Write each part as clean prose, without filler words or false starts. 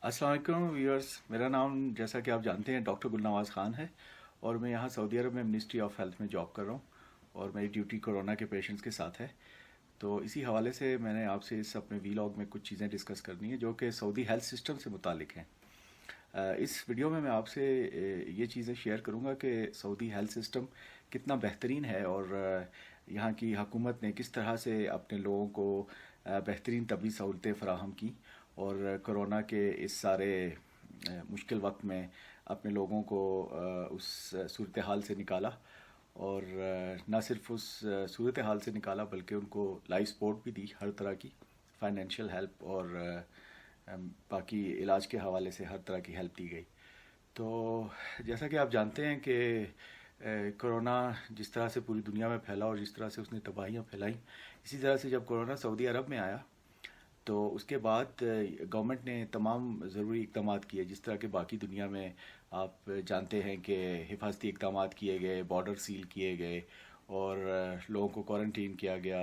अस्सलाम वालेकुम व्यूअर्स। मेरा नाम जैसा कि आप जानते हैं डॉक्टर गुलनवाज ख़ान है और मैं यहाँ सऊदी अरब में मिनिस्ट्री ऑफ हेल्थ में जॉब कर रहा हूँ और मेरी ड्यूटी कोरोना के पेशेंट्स के साथ है। तो इसी हवाले से मैंने आपसे इस अपने वीलॉग में कुछ चीज़ें डिस्कस करनी है जो कि सऊदी हेल्थ सिस्टम से मुतालिक हैं। इस वीडियो में मैं आपसे ये चीज़ें शेयर करूँगा कि सऊदी हेल्थ सिस्टम कितना बेहतरीन है और यहाँ की हुकूमत ने किस तरह से अपने लोगों को बेहतरीन तबी सहूलतें फ़राहम की और कोरोना के इस सारे मुश्किल वक्त में अपने लोगों को उस सूरत हाल से निकाला और न सिर्फ उस सूरत हाल से निकाला बल्कि उनको लाइफ सपोर्ट भी दी, हर तरह की फाइनेंशियल हेल्प और बाकी इलाज के हवाले से हर तरह की हेल्प दी गई। तो जैसा कि आप जानते हैं कि कोरोना जिस तरह से पूरी दुनिया में फैला और जिस तरह से उसने तबाहियाँ फैलाई, इसी तरह से जब कोरोना सऊदी अरब में आया तो उसके बाद गवर्नमेंट ने तमाम ज़रूरी इक़दाम किए। जिस तरह के बाकी दुनिया में आप जानते हैं कि हिफाजती इक़दाम किए गए, बॉर्डर सील किए गए और लोगों को क्वारंटीन किया गया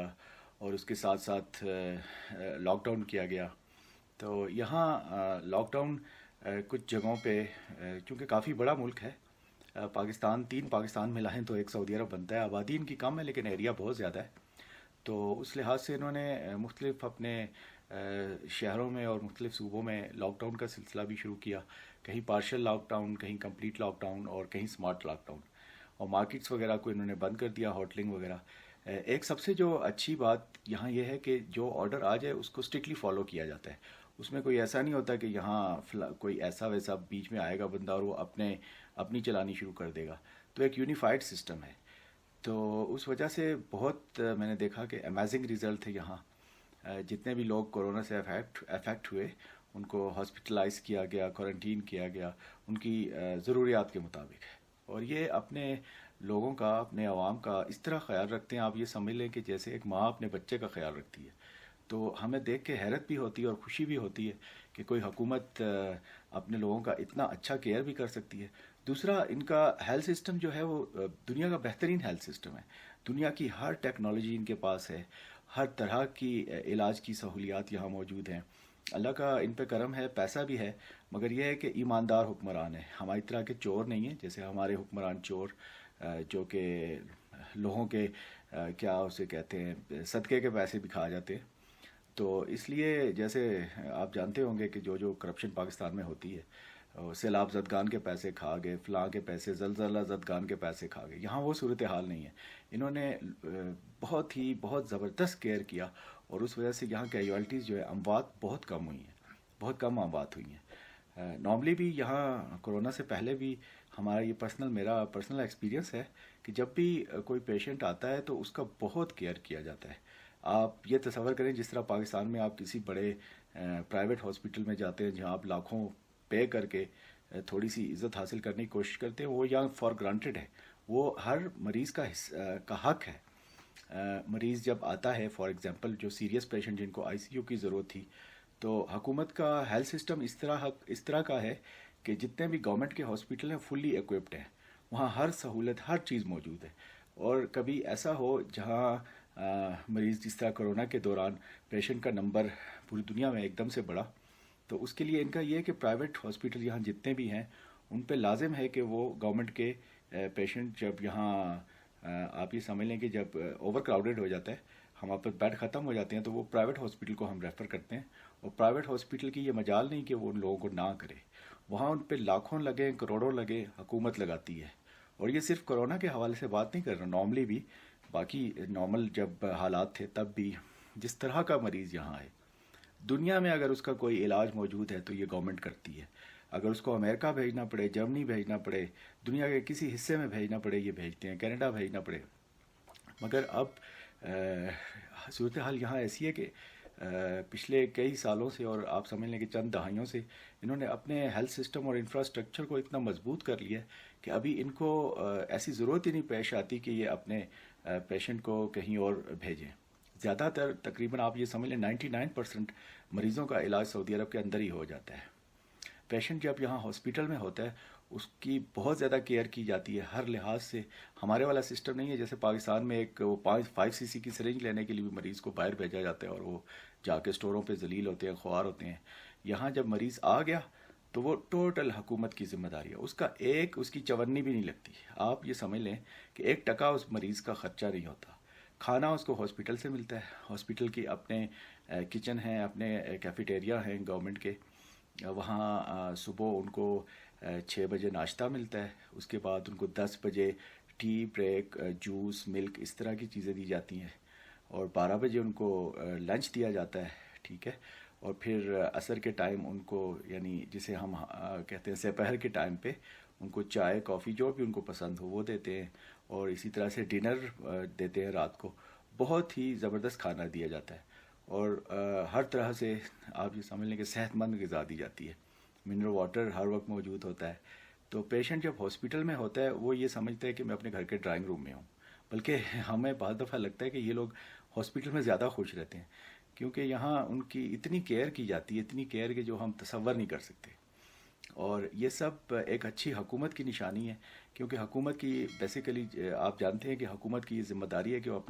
और उसके साथ साथ लॉकडाउन किया गया। तो यहाँ लॉकडाउन कुछ जगहों पे, चूँकि काफ़ी बड़ा मुल्क है, पाकिस्तान, 3 पाकिस्तान मिलाएं तो एक सऊदी अरब बनता है। आबादी इनकी कम है लेकिन एरिया बहुत ज़्यादा है। तो उस लिहाज से इन्होंने मुख्तलिफ अपने शहरों में और मुख्तलिफ सूबों में लॉकडाउन का सिलसिला भी शुरू किया। कहीं पार्शल लॉकडाउन, कहीं कंप्लीट लॉकडाउन और कहीं स्मार्ट लॉकडाउन, और मार्केट्स वगैरह को इन्होंने बंद कर दिया, होटलिंग वगैरह। एक सबसे जो अच्छी बात यहाँ ये है कि जो ऑर्डर आ जाए उसको स्ट्रिक्टली फॉलो किया जाता है। उसमें कोई ऐसा नहीं होता कि यहाँ कोई ऐसा वैसा बीच में आएगा बंदा और वो अपनी चलानी शुरू कर देगा। तो एक यूनिफाइड सिस्टम है। तो उस वजह से बहुत मैंने देखा कि अमेजिंग रिज़ल्ट थे यहाँ। जितने भी लोग कोरोना से अफेक्ट हुए उनको हॉस्पिटलाइज किया गया, क्वारंटीन किया गया उनकी ज़रूरियात के मुताबिक। और ये अपने लोगों का, अपने अवाम का इस तरह ख्याल रखते हैं, आप ये समझ लें कि जैसे एक माँ अपने बच्चे का ख्याल रखती है। तो हमें देख के हैरत भी होती है और ख़ुशी भी होती है कि कोई हुकूमत अपने लोगों का इतना अच्छा केयर भी कर सकती है। दूसरा, इनका हेल्थ सिस्टम जो है वो दुनिया का बेहतरीन हेल्थ सिस्टम है। दुनिया की हर टेक्नोलॉजी इनके पास है, हर तरह की इलाज की सहूलियात यहाँ मौजूद हैं। अल्लाह का इन पे करम है, पैसा भी है, मगर यह है कि ईमानदार हुक्मरान है। हमारी तरह के चोर नहीं है, जैसे हमारे हुक्मरान चोर जो कि लोगों के क्या उसे कहते हैं, सदक़े के पैसे भी खा जाते हैं। तो इसलिए जैसे आप जानते होंगे कि जो करप्शन पाकिस्तान में होती है, सैलाब ज़दगान के पैसे खा गए, फ़लाँ के पैसे, ज़लज़ला ज़दगान के पैसे खा गए। यहाँ वो सूरत हाल नहीं है। इन्होंने बहुत ज़बरदस्त केयर किया और उस वजह से यहाँ कैजुअल्टीज़ जो है, अमवात बहुत कम हुई हैं, बहुत कम अमवात हुई हैं। नॉर्मली भी यहाँ कोरोना से पहले भी हमारा ये मेरा पर्सनल एक्सपीरियंस है कि जब भी कोई पेशेंट आता है तो उसका बहुत केयर किया जाता है। आप ये तसव्वुर करें जिस तरह पाकिस्तान में आप किसी बड़े प्राइवेट हॉस्पिटल में जाते हैं जहाँ आप लाखों पे करके थोड़ी सी इज़्ज़त हासिल करने की कोशिश करते हैं, वो यहाँ फॉर ग्रांटेड है। वो हर मरीज़ का हक है। मरीज़ जब आता है, फॉर एग्ज़ाम्पल जो सीरियस पेशेंट जिनको आईसीयू की ज़रूरत थी, तो हुकूमत का हेल्थ सिस्टम इस तरह का है कि जितने भी गवर्नमेंट के हॉस्पिटल हैं फुल्ली इक्विप्ड हैं। वहाँ हर सहूलत, हर चीज़ मौजूद है। और कभी ऐसा हो जहाँ मरीज़, जिस तरह कोरोना के दौरान पेशेंट का नंबर पूरी दुनिया में एकदम से बढ़ा, तो उसके लिए इनका ये है कि प्राइवेट हॉस्पिटल यहाँ जितने भी हैं उन पे लाजिम है कि वो गवर्नमेंट के पेशेंट जब यहाँ आप ये समझ लें कि जब ओवर क्राउडेड हो जाता है, हमारे पास बेड ख़त्म हो जाते हैं, तो वो प्राइवेट हॉस्पिटल को हम रेफ़र करते हैं। और प्राइवेट हॉस्पिटल की ये मजाल नहीं कि वो उन लोगों को ना करे। वहाँ उन पे लाखों लगे, करोड़ों लगे, हुकूमत लगाती है। और ये सिर्फ कोरोना के हवाले से बात नहीं कर रहा, नॉर्मली भी, बाकी नॉर्मल जब हालात थे तब भी जिस तरह का मरीज़ यहाँ है, दुनिया में अगर उसका कोई इलाज मौजूद है तो ये गवर्नमेंट करती है। अगर उसको अमेरिका भेजना पड़े, जर्मनी भेजना पड़े, दुनिया के किसी हिस्से में भेजना पड़े, ये भेजते हैं, कनाडा भेजना पड़े। मगर अब सूरत हाल यहाँ ऐसी है कि पिछले कई सालों से, और आप समझ लें कि चंद दहाइयों से, इन्होंने अपने हेल्थ सिस्टम और इंफ्रास्ट्रक्चर को इतना मजबूत कर लिया है कि अभी इनको ऐसी ज़रूरत ही नहीं पेश आती कि ये अपने पेशेंट को कहीं और भेजें। ज़्यादातर, तकरीबन आप ये समझ लें 99% मरीज़ों का इलाज सऊदी अरब के अंदर ही हो जाता है। पेशेंट जब यहाँ हॉस्पिटल में होता है उसकी बहुत ज़्यादा केयर की जाती है हर लिहाज से। हमारे वाला सिस्टम नहीं है, जैसे पाकिस्तान में एक वो 5 cc की सिरिंज लेने के लिए भी मरीज़ को बाहर भेजा जाता है और वो जाके स्टोरों पे जलील होते हैं, ख्वार होते हैं। यहाँ जब मरीज़ आ गया تو وہ ٹوٹل حکومت کی ذمہ داری ہے. اس کی چونی بھی نہیں لگتی. آپ یہ سمجھ لیں کہ 1 ٹکا اس مریض کا خرچہ نہیں ہوتا. کھانا اس کو ہاسپٹل سے ملتا ہے. ہاسپٹل کی اپنے کچن ہیں, اپنے کیفیٹیریا ہیں گورنمنٹ کے. وہاں صبح ان کو 6 بجے ناشتہ ملتا ہے. اس کے بعد ان کو 10 بجے ٹی بریک, جوس, ملک, اس طرح کی چیزیں دی جاتی ہیں. اور 12 بجے ان کو لنچ دیا جاتا ہے. ٹھیک ہے. اور پھر عصر کے ٹائم ان کو, یعنی جسے ہم کہتے ہیں سپہر کے ٹائم پہ, ان کو چائے, کافی, جو بھی ان کو پسند ہو وہ دیتے ہیں. اور اسی طرح سے ڈنر دیتے ہیں رات کو. بہت ہی زبردست کھانا دیا جاتا ہے. اور ہر طرح سے آپ یہ سمجھ لیں کہ صحت مند غذا دی جاتی ہے. منرل واٹر ہر وقت موجود ہوتا ہے. تو پیشنٹ جب ہاسپٹل میں ہوتا ہے وہ یہ سمجھتا ہے کہ میں اپنے گھر کے ڈرائنگ روم میں ہوں. بلکہ ہمیں بعض دفعہ لگتا ہے کہ یہ لوگ ہاسپٹل میں زیادہ خوش رہتے ہیں, کیونکہ یہاں ان کی اتنی کیئر کی جاتی ہے, اتنی کیئر کہ جو ہم تصور نہیں کر سکتے. اور یہ سب ایک اچھی حکومت کی نشانی ہے, کیونکہ حکومت کی بیسیکلی آپ جانتے ہیں کہ حکومت کی یہ ذمہ داری ہے کہ وہ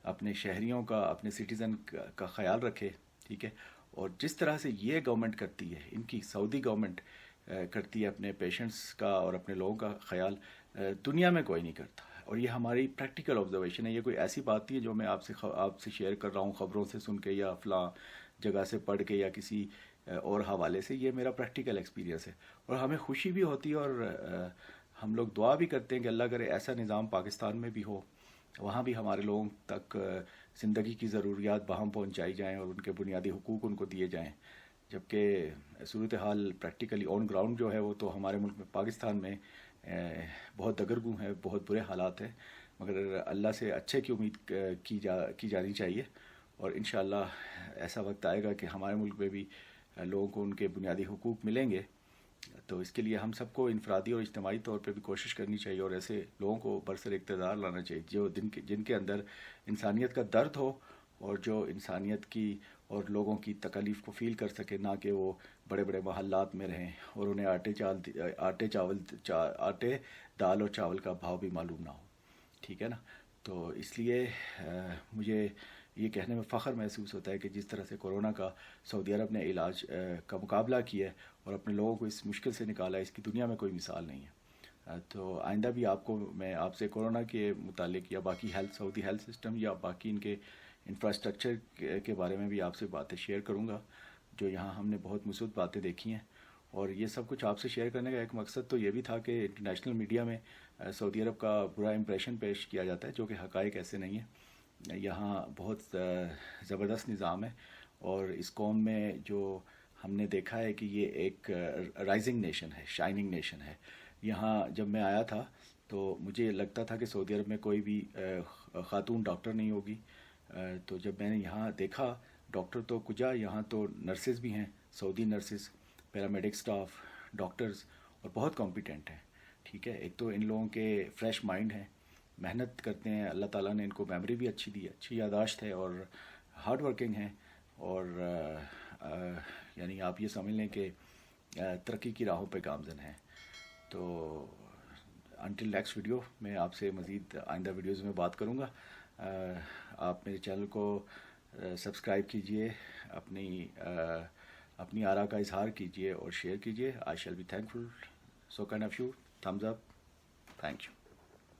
اپنے شہریوں کا, اپنے سٹیزن کا خیال رکھے. ٹھیک ہے. اور جس طرح سے یہ گورنمنٹ کرتی ہے, ان کی سعودی گورنمنٹ کرتی ہے اپنے پیشنٹس کا اور اپنے لوگوں کا خیال, دنیا میں کوئی نہیں کرتا. اور یہ ہماری پریکٹیکل آبزرویشن ہے. یہ کوئی ایسی بات نہیں ہے جو میں آپ سے شیئر کر رہا ہوں خبروں سے سن کے یا فلاں جگہ سے پڑھ کے یا کسی اور حوالے سے. یہ میرا پریکٹیکل ایکسپیرینس ہے. اور ہمیں خوشی بھی ہوتی ہے اور ہم لوگ دعا بھی کرتے ہیں کہ اللہ کرے ایسا نظام پاکستان میں بھی ہو, وہاں بھی ہمارے لوگوں تک زندگی کی ضروریات باہم پہنچائی جائیں اور ان کے بنیادی حقوق ان کو دیے جائیں. جبکہ صورتحال پریکٹیکلی آن گراؤنڈ جو ہے وہ تو ہمارے ملک میں پاکستان میں بہت دگرگوں ہے, بہت برے حالات ہیں. مگر اللہ سے اچھے کی امید کی جانی چاہیے. اور انشاءاللہ ایسا وقت آئے گا کہ ہمارے ملک میں بھی لوگوں کو ان کے بنیادی حقوق ملیں گے. تو اس کے لیے ہم سب کو انفرادی اور اجتماعی طور پہ بھی کوشش کرنی چاہیے, اور ایسے لوگوں کو برسر اقتدار لانا چاہیے جو جن کے اندر انسانیت کا درد ہو, اور جو انسانیت کی اور لوگوں کی تکالیف کو فیل کر سکے, نہ کہ وہ بڑے بڑے محلات میں رہیں اور انہیں آٹے دال اور چاول کا بھاؤ بھی معلوم نہ ہو. ٹھیک ہے نا. تو اس لیے مجھے یہ کہنے میں فخر محسوس ہوتا ہے کہ جس طرح سے کورونا کا سعودی عرب نے علاج کا مقابلہ کیا ہے اور اپنے لوگوں کو اس مشکل سے نکالا ہے, اس کی دنیا میں کوئی مثال نہیں ہے. تو آئندہ بھی میں آپ سے کورونا کے متعلق یا باقی سعودی ہیلتھ سسٹم یا باقی ان کے انفراسٹرکچر کے بارے میں بھی آپ سے باتیں شیئر کروں گا, جو یہاں ہم نے بہت مثبت باتیں دیکھی ہیں. اور یہ سب کچھ آپ سے شیئر کرنے کا ایک مقصد تو یہ بھی تھا کہ انٹرنیشنل میڈیا میں سعودی عرب کا برا امپریشن پیش کیا جاتا ہے, جو کہ حقائق ایسے نہیں ہیں. یہاں بہت زبردست نظام ہے, اور اس قوم میں جو ہم نے دیکھا ہے کہ یہ ایک رائزنگ نیشن ہے, شائننگ نیشن ہے. یہاں جب میں آیا تھا تو مجھے لگتا تھا کہ سعودی عرب میں کوئی بھی خاتون ڈاکٹر نہیں ہوگی. تو جب میں نے یہاں دیکھا ڈاکٹر تو کجا, یہاں تو نرسز بھی ہیں, سعودی نرسز, پیرامیڈک سٹاف, ڈاکٹرز, اور بہت کمپیٹنٹ ہیں. ٹھیک ہے. ایک تو ان لوگوں کے فریش مائنڈ ہیں, محنت کرتے ہیں, اللہ تعالیٰ نے ان کو میموری بھی اچھی دی, اچھی یادداشت ہے, اور ہارڈ ورکنگ ہیں. اور یعنی آپ یہ سمجھ لیں کہ ترقی کی راہوں پہ گامزن ہیں. تو انٹل نیکسٹ ویڈیو میں آپ سے مزید آئندہ ویڈیوز میں بات کروں گا. آپ میرے چینل کو سبسکرائب کیجئے, اپنی آراء کا اظہار کیجئے اور شیئر کیجئے. I shall be thankful. So kind of you. Thumbs up. Thank you.